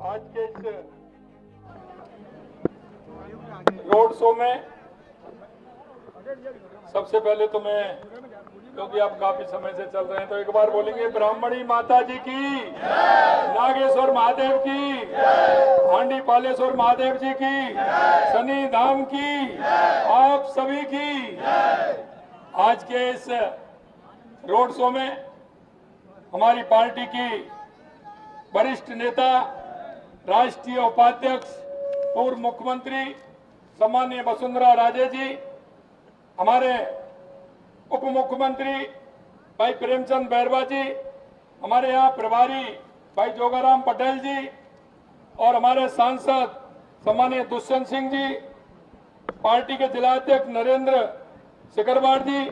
आज के इस रोड शो में सबसे पहले तो मैं, क्योंकि आप काफी समय से चल रहे हैं, तो एक बार बोलेंगे ब्राह्मणी माता जी की, नागेश्वर महादेव की, हांडी पालेश्वर महादेव जी की, शनि धाम की, आप सभी की। आज के इस रोड शो में हमारी पार्टी की वरिष्ठ नेता, राष्ट्रीय उपाध्यक्ष, पूर्व मुख्यमंत्री सम्माननीय वसुंधरा राजे जी, हमारे उप मुख्यमंत्री भाई प्रेमचंद बैरवा जी, हमारे यहाँ प्रभारी भाई जोगाराम पटेल जी और हमारे सांसद सम्माननीय दुष्यंत सिंह जी, पार्टी के जिलाध्यक्ष नरेंद्र सिकरवार जी,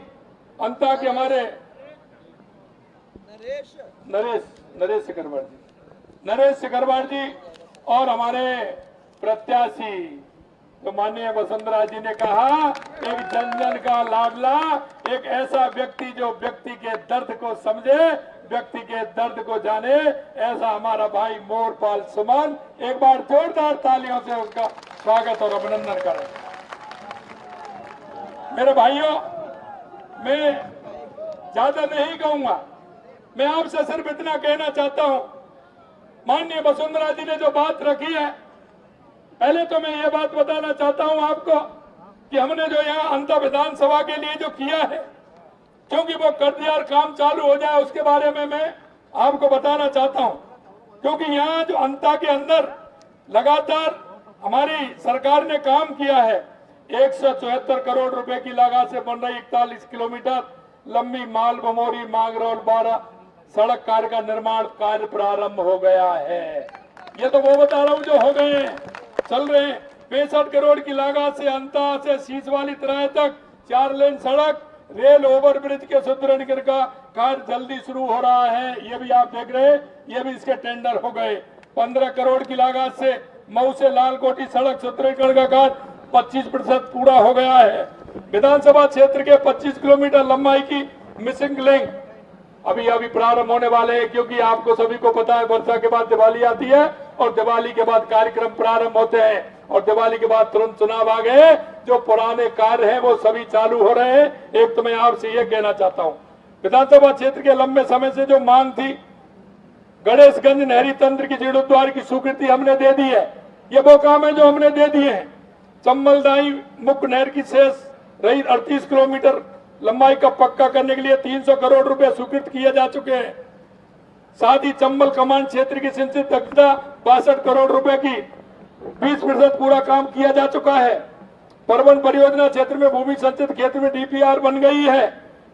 अंता के हमारे नरेश सिकरवार जी और हमारे प्रत्याशी, तो माननीय वसुंधरा जी ने कहा, एक जन जन का लाडला, एक ऐसा व्यक्ति जो व्यक्ति के दर्द को समझे, व्यक्ति के दर्द को जाने, ऐसा हमारा भाई मोरपाल सुमन। एक बार जोरदार तालियों से उसका स्वागत और अभिनंदन करें। मेरे भाइयों, मैं ज्यादा नहीं कहूंगा, मैं आपसे सिर्फ इतना कहना चाहता हूं, माननीय वसुंधरा जी ने जो बात रखी है, पहले तो मैं ये बात बताना चाहता हूं आपको कि हमने जो यहाँ अंतर विधानसभा के लिए जो किया है, क्योंकि वो कर दिया और काम चालू हो जाए, उसके बारे में मैं आपको बताना चाहता हूं। क्योंकि यहाँ जो अंता के अंदर लगातार हमारी सरकार ने काम किया है, 174 करोड़ रुपए की लागत से बन रही 41 किलोमीटर लंबी माल बमोरी मांगरोल 12 सड़क कार्य का निर्माण कार्य प्रारंभ हो गया है। ये तो वो बता रहा हूं जो हो गए हैं, चल रहे हैं। 65 करोड़ की लागत से अंता से शीश वाली तराई तक 4 लेन सड़क, रेल ओवरब्रिज के सुदृढ़ीकरण का कार्य जल्दी शुरू हो रहा है। ये भी आप देख रहे हैं, ये भी इसके टेंडर हो गए। 15 करोड़ की लागत से मऊ से लालकोटी सड़क सुदृढ़ीकरण का कार्य 25% पूरा हो गया है। विधानसभा क्षेत्र के 25 किलोमीटर लंबाई की मिसिंग लिंक अभी प्रारंभ होने वाले हैं, क्योंकि आपको सभी को पता है वर्षा के बाद दिवाली आती है और दिवाली के बाद कार्यक्रम प्रारंभ होते हैं और दिवाली के बाद तुरंत चुनाव आ गए। जो पुराने कार्य हैं वो सभी चालू हो रहे हैं। एक तो मैं आपसे ये कहना चाहता हूँ, विधानसभा क्षेत्र के लंबे समय से जो मांग थी, गणेशगंज नहरी तंत्र की जीर्णोद्धार की स्वीकृति हमने दे दी है। ये वो काम है जो हमने दे दिए हैं। चंबलदाई मुख्य नहर की शेष रही 38 किलोमीटर लंबाई का पक्का करने के लिए 300 करोड़ रुपए स्वीकृत किए जा चुके हैं। साथ ही चंबल कमांड क्षेत्र की सिंचित दक्षता 62 करोड़ रुपए की 20% पूरा काम किया जा चुका है। परवन परियोजना क्षेत्र में भूमि संचित क्षेत्र में डीपीआर बन गई है।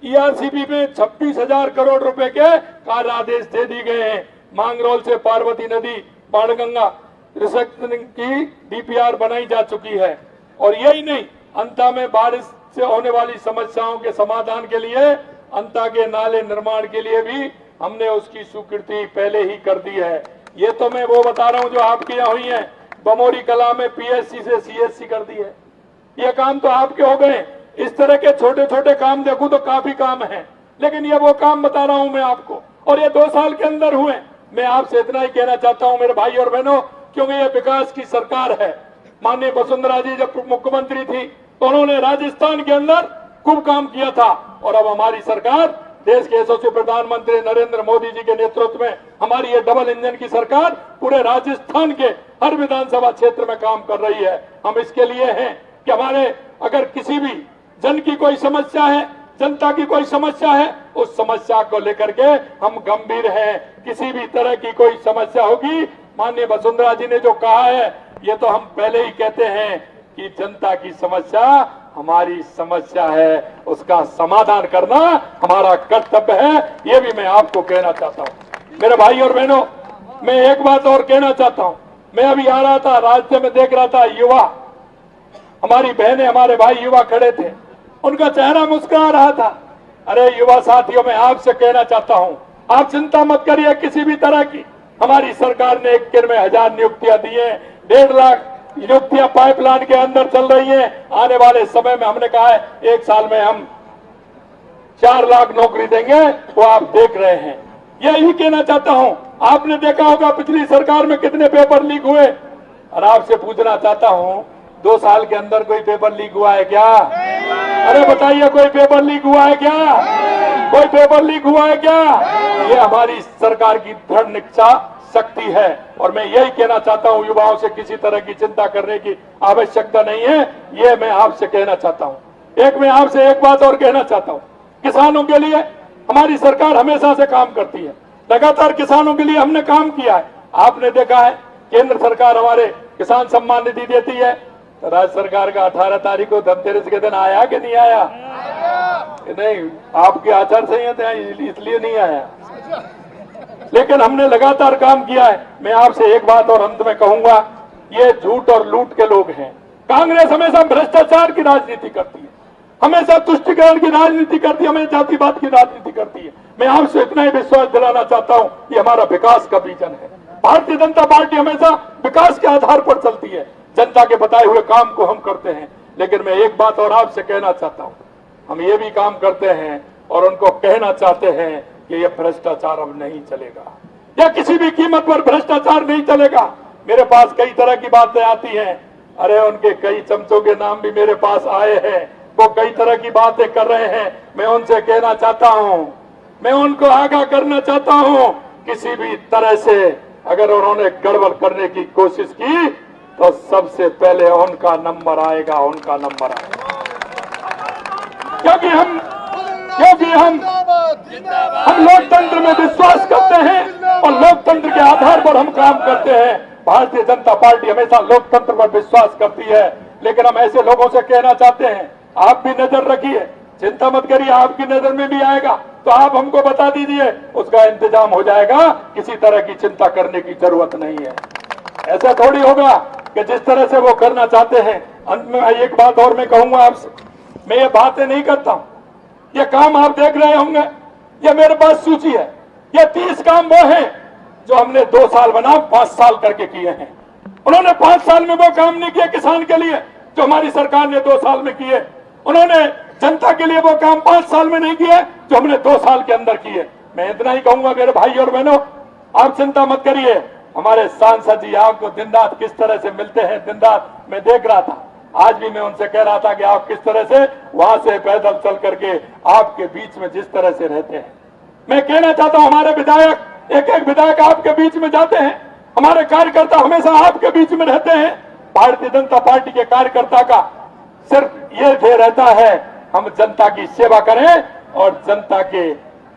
ईआरसीबी में 26,000 करोड़ रुपए के कार्य आदेश दे दिए गए हैं। मांगरोल से पार्वती नदी बाणगंगा रिसेक्शन की डीपीआर बनाई जा चुकी है। और यही नहीं, अंता में बारिश से होने वाली समस्याओं के समाधान के लिए अंता के नाले निर्माण के लिए भी हमने उसकी स्वीकृति पहले ही कर दी है। ये तो मैं वो बता रहा हूं जो आपके यहाँ हुई है। बमोरी कला में पीएससी से सीएससी कर दी है। ये काम तो आपके हो गए। इस तरह के छोटे छोटे काम देखूं तो काफी काम है, लेकिन ये वो काम बता रहा हूं मैं आपको, और ये 2 साल के अंदर हुए। मैं आपसे इतना ही कहना चाहता हूं मेरे भाई और बहनों, क्योंकि ये विकास की सरकार है। माननीय वसुंधरा जी जब मुख्यमंत्री थी तो उन्होंने राजस्थान के अंदर खूब काम किया था, और अब हमारी सरकार, देश के यशस्वी प्रधानमंत्री नरेंद्र मोदी जी के नेतृत्व में हमारी ये डबल इंजन की सरकार पूरे राजस्थान के हर विधानसभा क्षेत्र में काम कर रही है। हम इसके लिए हैं कि हमारे अगर किसी भी जन की कोई समस्या है, जनता की कोई समस्या है, उस समस्या को लेकर के हम गंभीर हैं। किसी भी तरह की कोई समस्या होगी, माननीय वसुंधरा जी ने जो कहा है, ये तो हम पहले ही कहते हैं कि जनता की समस्या हमारी समस्या है, उसका समाधान करना हमारा कर्तव्य है। ये भी मैं आपको कहना चाहता हूँ। मेरे भाई और बहनों, मैं एक बात और कहना चाहता हूँ। मैं अभी आ रहा था, रास्ते में देख रहा था, युवा, हमारी बहनें, हमारे भाई युवा खड़े थे, उनका चेहरा मुस्कुरा रहा था। अरे युवा साथियों, मैं आपसे कहना चाहता हूँ, आप चिंता मत करिए किसी भी तरह की। हमारी सरकार ने 1 दिन में 1000 नियुक्तियां दी है। 1.5 लाख नियुक्तियां पाइपलाइन के अंदर चल रही हैं। आने वाले समय में हमने कहा है 1 साल में हम 4 लाख नौकरी देंगे, वो आप देख रहे हैं। यही कहना चाहता हूं। आपने देखा होगा पिछली सरकार में कितने पेपर लीक हुए, और आपसे पूछना चाहता हूं 2 साल के अंदर कोई पेपर लीक हुआ है क्या? अरे बताइए, कोई पेपर लीक हुआ है क्या? कोई पेपर लीक हुआ है क्या? ये हमारी सरकार की दृढ़ निश्चय शक्ति है। और मैं यही कहना चाहता हूं, युवाओं से किसी तरह की चिंता करने की आवश्यकता नहीं है, ये मैं आपसे कहना चाहता हूं। मैं आपसे एक बात और कहना चाहता हूं, किसानों के लिए हमारी सरकार हमेशा से काम करती है, लगातार किसानों के लिए हमने काम किया है। आपने देखा है केंद्र सरकार हमारे किसान सम्मान निधि देती है, तो राज्य सरकार का 18 तारीख को धनतेरस के दिन आया कि नहीं आया? नहीं, आपकी आचार संहिता इसलिए नहीं आया, लेकिन हमने लगातार काम किया है। मैं आपसे एक बात और अंत में कहूंगा, ये झूठ और लूट के लोग हैं। कांग्रेस हमेशा भ्रष्टाचार की राजनीति करती है, हमेशा तुष्टिकरण की राजनीति करती है, हमेशा जातिवाद की राजनीति करती है। मैं आपसे इतना ही विश्वास दिलाना चाहता हूं, ये हमारा विकास का विजन है। भारतीय जनता पार्टी हमेशा विकास के आधार पर चलती है, जनता के बताए हुए काम को हम करते हैं। लेकिन मैं एक बात और आपसे कहना चाहता हूं, हम ये भी काम करते हैं और उनको कहना चाहते हैं कि ये भ्रष्टाचार अब नहीं चलेगा, या किसी भी कीमत पर भ्रष्टाचार नहीं चलेगा। मेरे पास कई तरह की बातें आती हैं, अरे उनके कई चमचों के नाम भी मेरे पास आए हैं, वो कई तरह की बातें कर रहे हैं। मैं उनसे कहना चाहता हूं, मैं उनको आगाह करना चाहता हूं, किसी भी तरह से अगर उन्होंने गड़बड़ करने की कोशिश की तो सबसे पहले उनका नंबर आएगा, उनका नंबर आएगा। क्योंकि हम लोकतंत्र में विश्वास करते हैं और लोकतंत्र के आधार पर हम काम करते हैं। भारतीय जनता पार्टी हमेशा लोकतंत्र पर विश्वास करती है। लेकिन हम ऐसे लोगों से कहना चाहते हैं, आप भी नजर रखिए, चिंता मत करिए, आपकी नजर में भी आएगा तो आप हमको बता दीजिए, उसका इंतजाम हो जाएगा। किसी तरह की चिंता करने की जरूरत नहीं है। ऐसा थोड़ी होगा कि जिस तरह से वो करना चाहते हैं। अंत में एक बात और मैं कहूंगा आपसे, मैं ये बातें नहीं करता हूं, ये काम आप देख रहे होंगे, ये मेरे पास सूची है। ये 30 काम वो हैं जो हमने 2 साल बनाम 5 साल करके किए हैं। उन्होंने 5 साल में वो काम नहीं किए किसान के लिए जो हमारी सरकार ने 2 साल में किए। उन्होंने जनता के लिए वो काम 5 साल में नहीं किए जो हमने 2 साल के अंदर किए। मैं इतना ही कहूंगा मेरे भाई और बहनों, आप चिंता मत करिए। हमारे सांसद जी आपको दिन रात किस तरह से मिलते हैं, दिन रात मैं देख रहा था। आज भी मैं उनसे कह रहा था कि आप किस तरह से वहां से पैदल चल करके आपके बीच में जिस तरह से रहते हैं। मैं कहना चाहता हूं, हमारे विधायक, एक एक विधायक आपके बीच में जाते हैं, हमारे कार्यकर्ता हमेशा आपके बीच में रहते हैं। भारतीय जनता पार्टी के कार्यकर्ता का सिर्फ ये ध्येय रहता है, हम जनता की सेवा करें और जनता के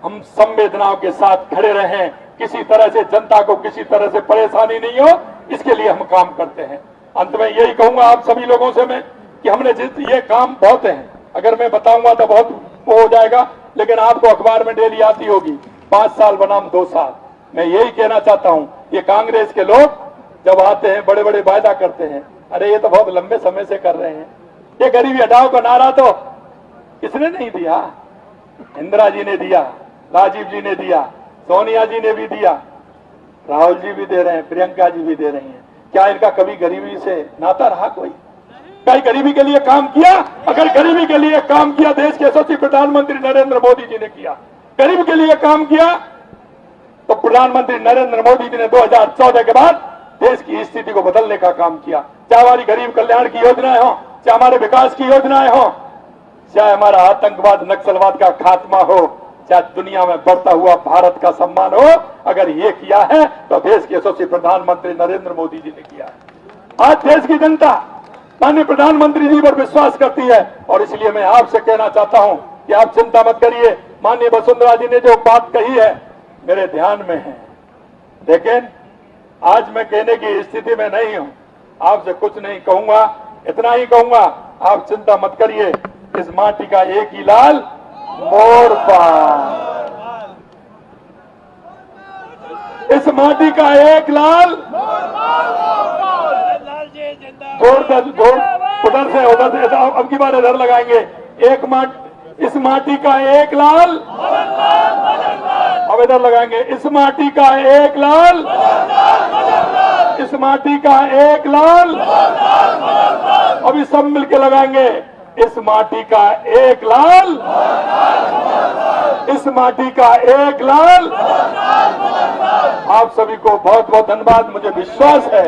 हम संवेदनाओं के साथ खड़े रहें। किसी तरह से जनता को किसी तरह से परेशानी नहीं हो, इसके लिए हम काम करते हैं। अंत में यही कहूंगा आप सभी लोगों से मैं कि हमने ये काम बहुत हैं, अगर मैं बताऊंगा तो बहुत वो हो जाएगा, लेकिन आपको अखबार में डेली आती होगी 5 साल बनाम 2 साल। मैं यही कहना चाहता हूं, ये कांग्रेस के लोग जब आते हैं बड़े बड़े वायदा करते हैं, अरे ये तो बहुत लंबे समय से कर रहे हैं। ये गरीबी हटाओ का नारा तो किसने नहीं दिया? इंदिरा जी ने दिया, राजीव जी ने दिया, सोनिया जी ने भी दिया, राहुल जी भी दे रहे हैं, प्रियंका जी भी दे रही हैं। क्या इनका कभी गरीबी से नाता रहा? कोई कहीं गरीबी के लिए काम किया? अगर गरीबी के लिए काम किया, देश के यशस्वी प्रधानमंत्री नरेंद्र मोदी जी ने किया। गरीब के लिए काम किया तो प्रधानमंत्री नरेंद्र मोदी जी ने 2014 के बाद देश की स्थिति को बदलने का काम किया। चाहे हमारी गरीब कल्याण की योजनाएं हो, चाहे हमारे विकास की योजनाएं हो, चाहे हमारा आतंकवाद नक्सलवाद का खात्मा हो, चाहे दुनिया में बढ़ता हुआ भारत का सम्मान हो, अगर ये किया है तो देश के यशस्वी प्रधानमंत्री नरेंद्र मोदी जी ने किया है। आज देश की जनता माननीय प्रधानमंत्री जी पर विश्वास करती है और इसलिए मैं आपसे कहना चाहता हूं कि आप चिंता मत करिए। माननीय वसुंधरा जी ने जो बात कही है मेरे ध्यान में है, लेकिन आज मैं कहने की स्थिति में नहीं हूं। आपसे कुछ नहीं कहूंगा, इतना ही कहूंगा, आप चिंता मत करिए। इस माटी का एक ही लाल मोर पाल, इस माटी का एक लाल उधर से अब की बार इधर लगाएंगे। इस माटी का एक लाल, अब इधर लगाएंगे। इस माटी का एक लाल, इस माटी का एक लाल, अभी सब मिलके लगाएंगे। इस माटी का एक लाल, इस माटी का एक लाल, आप सभी को बहुत बहुत धन्यवाद। मुझे विश्वास है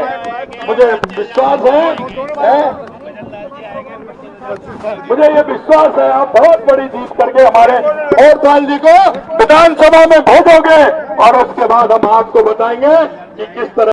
मुझे ये विश्वास है आप बहुत बड़ी जीत करके हमारे और जी को विधानसभा में भेजोगे और उसके बाद हम आपको बताएंगे कि किस तरह